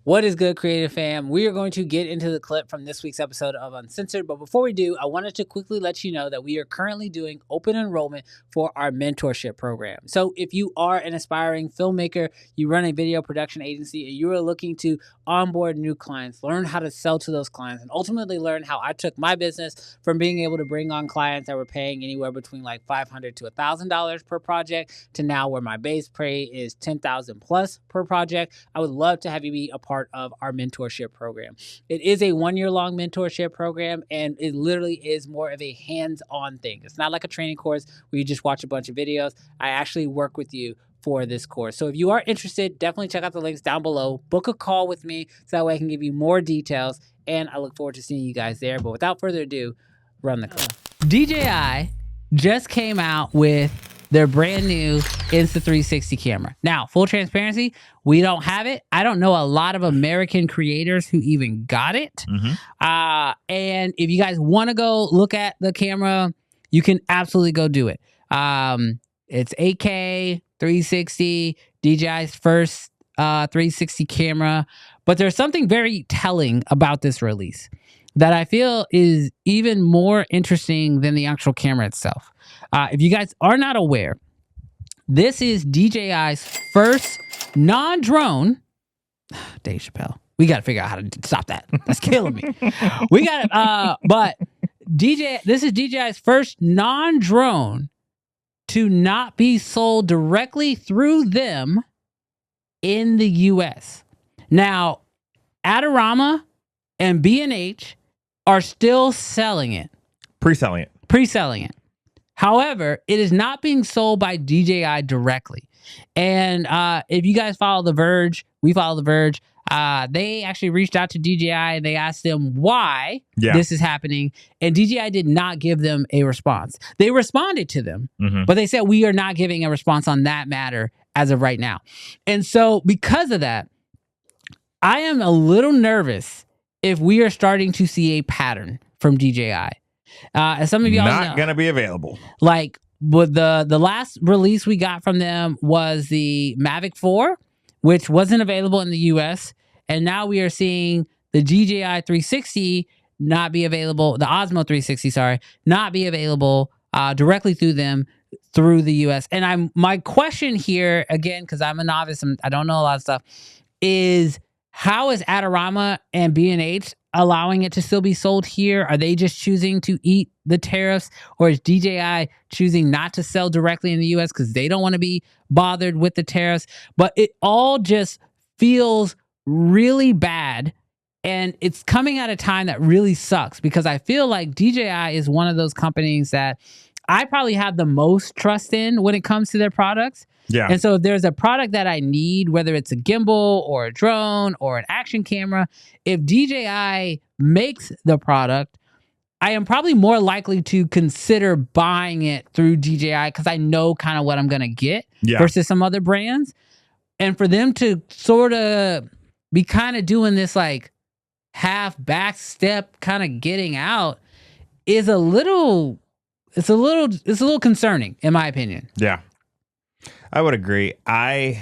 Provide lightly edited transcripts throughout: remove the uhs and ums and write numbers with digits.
What is good, Creative Fam? We are going to get into the clip from this week's episode of Uncensored. But before we do, I wanted to quickly let you know that we are currently doing open enrollment for our mentorship program. So if you are an aspiring filmmaker, you run a video production agency, and you are looking to onboard new clients, learn how to sell to those clients, and ultimately learn how I took my business from being able to bring on clients that were paying anywhere between like $500 to $1,000 per project to now where my base pay is $10,000 plus per project, I would love to have you be a part of our mentorship program. It is a 1-year-long mentorship program, and it literally is more of a hands-on thing. It's not like a training course where you just watch a bunch of videos. I actually work with you for this course. So if you are interested, definitely check out the links down below. Book a call with me so that way I can give you more details, and I look forward to seeing you guys there. But without further ado, run the clip. DJI just came out with their brand new Insta360 camera. Now, full transparency, we don't have it. I don't know a lot of American creators who even got it. And if you guys want to go look at the camera, you can absolutely go do it. It's 8K, 360, DJI's first 360 camera. But there's something very telling about this release that I feel is even more interesting than the actual camera itself. If you guys are not aware, this is DJI's first non-drone. Dave Chappelle. We got to figure out how to stop that. That's killing me. We got to, but this is DJI's first non-drone to not be sold directly through them in the US. Now, Adorama and B&H are still selling it. Pre-selling it. However, it is not being sold by DJI directly. And if you guys follow The Verge, we follow The Verge, they actually reached out to DJI and they asked them why this is happening. And DJI did not give them a response. They responded to them, but they said, we are not giving a response on that matter as of right now. And so because of that, I am a little nervous if we are starting to see a pattern from DJI. As some of y'all know, not gonna be available. Like with the last release we got from them was the Mavic 4, which wasn't available in the US, and now we are seeing the DJI 360 not be available, the Osmo 360, not be available directly through them through the US. And my question here, again, because I'm a novice, I don't know a lot of stuff, is how is Adorama and B&H allowing it to still be sold here? Are they just choosing to eat the tariffs, or is DJI choosing not to sell directly in the US because they don't want to be bothered with the tariffs? But it all just feels really bad, and it's coming at a time that really sucks because I feel like DJI is one of those companies that I probably have the most trust in when it comes to their products. Yeah. And so if there's a product that I need, whether it's a gimbal or a drone or an action camera, if DJI makes the product, I am probably more likely to consider buying it through DJI because I know kind of what I'm going to get versus some other brands. And for them to sort of be kind of doing this like half back step kind of getting out is a little concerning in my opinion. Yeah. I would agree. I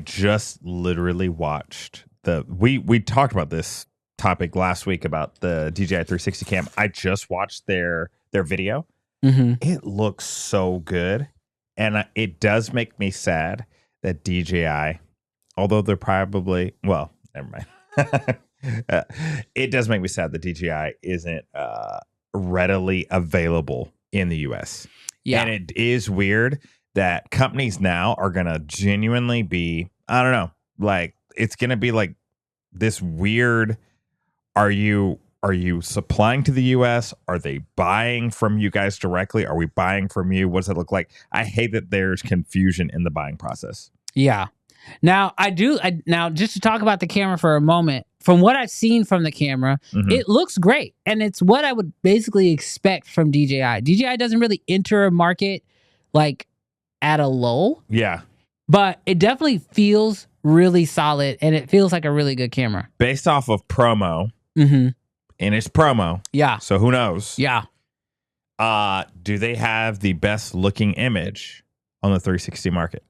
just literally watched we talked about this topic last week about the DJI 360 cam. I just watched their video. It looks so good, and it does make me sad that DJI, although they're probably never mind. It does make me sad that DJI isn't readily available in the US. Yeah, and it is weird that companies now are going to genuinely be, I don't know, like it's going to be like this weird, are you supplying to the US? Are they buying from you guys directly? Are we buying from you? What does it look like? I hate that there's confusion in the buying process. Yeah. Now, now just to talk about the camera for a moment, from what I've seen from the camera, it looks great. And it's what I would basically expect from DJI. DJI doesn't really enter a market like at a lull. Yeah. But it definitely feels really solid, and it feels like a really good camera. Based off of promo. And it's promo. Yeah. So who knows? Yeah. Do they have the best looking image on the 360 market?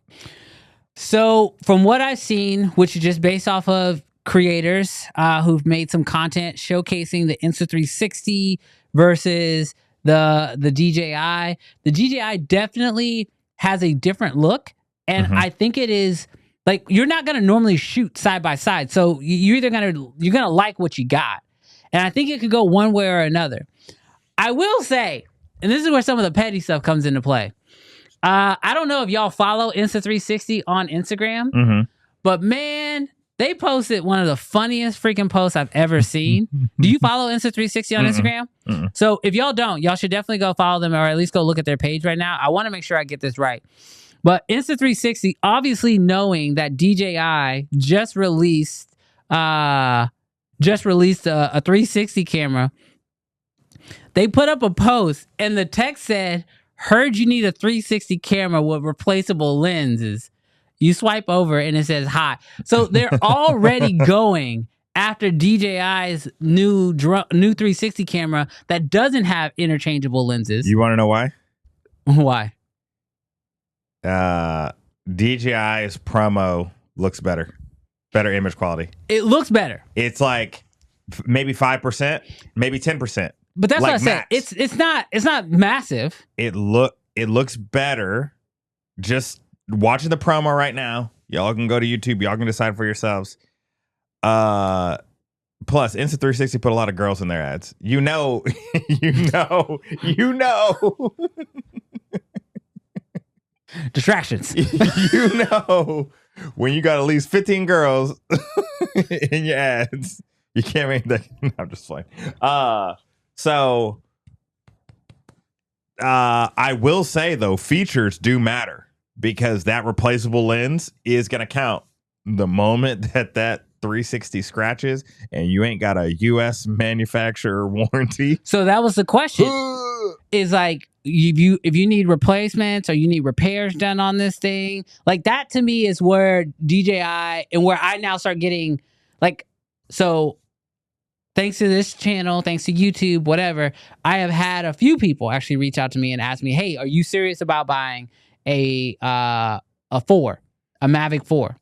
So from what I've seen, which is just based off of creators who've made some content showcasing the Insta360 versus the DJI. The DJI definitely has a different look, and I think it is like you're not gonna normally shoot side by side, so you're gonna like what you got, and I think it could go one way or another. I will say, and this is where some of the petty stuff comes into play. I don't know if y'all follow Insta360 on Instagram, but man, they posted one of the funniest freaking posts I've ever seen. Do you follow Insta360 on Instagram? So if y'all don't, y'all should definitely go follow them or at least go look at their page right now. I want to make sure I get this right. But Insta360, obviously knowing that DJI just released a 360 camera, they put up a post and the text said, "Heard you need a 360 camera with replaceable lenses." You swipe over and it says hi. So they're already going after DJI's new 360 camera that doesn't have interchangeable lenses. You want to know why? Why? DJI's promo looks better image quality. It looks better. It's like maybe 5%, maybe 10%. But that's like what I said. It's not massive. It looks better. Just watching the promo right now. Y'all can go to YouTube. Y'all can decide for yourselves. Plus, Insta360 put a lot of girls in their ads. You know. Distractions. You know, when you got at least 15 girls in your ads, you can't make that. I'm just playing. So I will say, though, features do matter because that replaceable lens is going to count the moment that 360 scratches and you ain't got a U.S. manufacturer warranty. So that was the question. Is like, if you need replacements or you need repairs done on this thing, like that to me is where DJI and where I now start getting like, so thanks to this channel, thanks to YouTube, whatever, I have had a few people actually reach out to me and ask me, "Hey, are you serious about buying a Mavic 4?"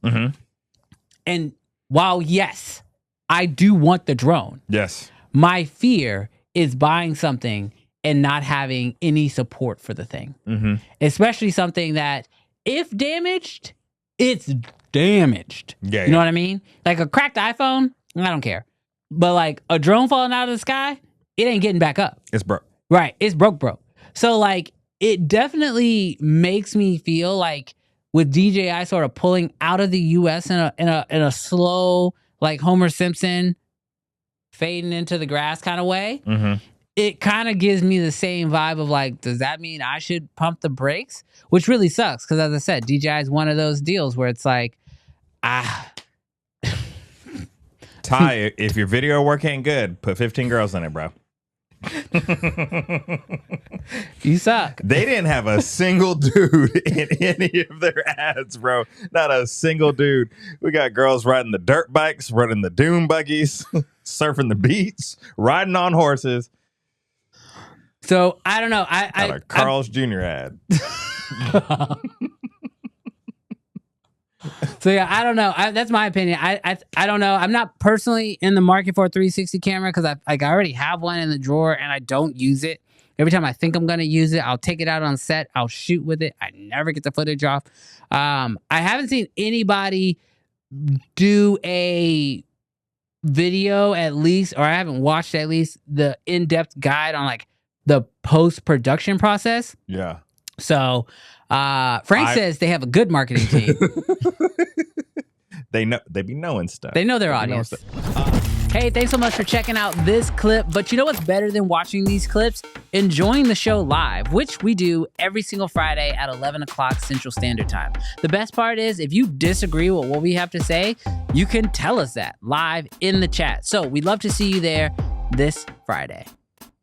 And while yes, I do want the drone. Yes. My fear is buying something and not having any support for the thing. Especially something that if damaged, it's damaged. Yeah, you know what I mean? Like a cracked iPhone, I don't care. But like a drone falling out of the sky, it ain't getting back up. It's broke. Right. It's broke. So like it definitely makes me feel like with DJI sort of pulling out of the US in a slow, like Homer Simpson fading into the grass kind of way. It kind of gives me the same vibe of like, does that mean I should pump the brakes? Which really sucks because, as I said, DJI is one of those deals where it's like, Ty, if your video work ain't good, put 15 girls in it, bro. You suck. They didn't have a single dude in any of their ads, bro. Not a single dude. We got girls riding the dirt bikes, running the dune buggies, surfing the beach, riding on horses. So I don't know. A Carl's Jr. ad. So yeah, I don't know. That's my opinion. I don't know. I'm not personally in the market for a 360 camera because I already have one in the drawer and I don't use it. Every time I think I'm gonna use it, I'll take it out on set. I'll shoot with it. I never get the footage off. I haven't seen anybody do a video at least, or I haven't watched at least the in-depth guide on like the post-production process. Yeah. So Frank says they have a good marketing team. They be knowing stuff. They know their audience. Hey, thanks so much for checking out this clip. But you know what's better than watching these clips? Enjoying the show live, which we do every single Friday at 11 o'clock Central Standard Time. The best part is if you disagree with what we have to say, you can tell us that live in the chat. So we'd love to see you there this Friday.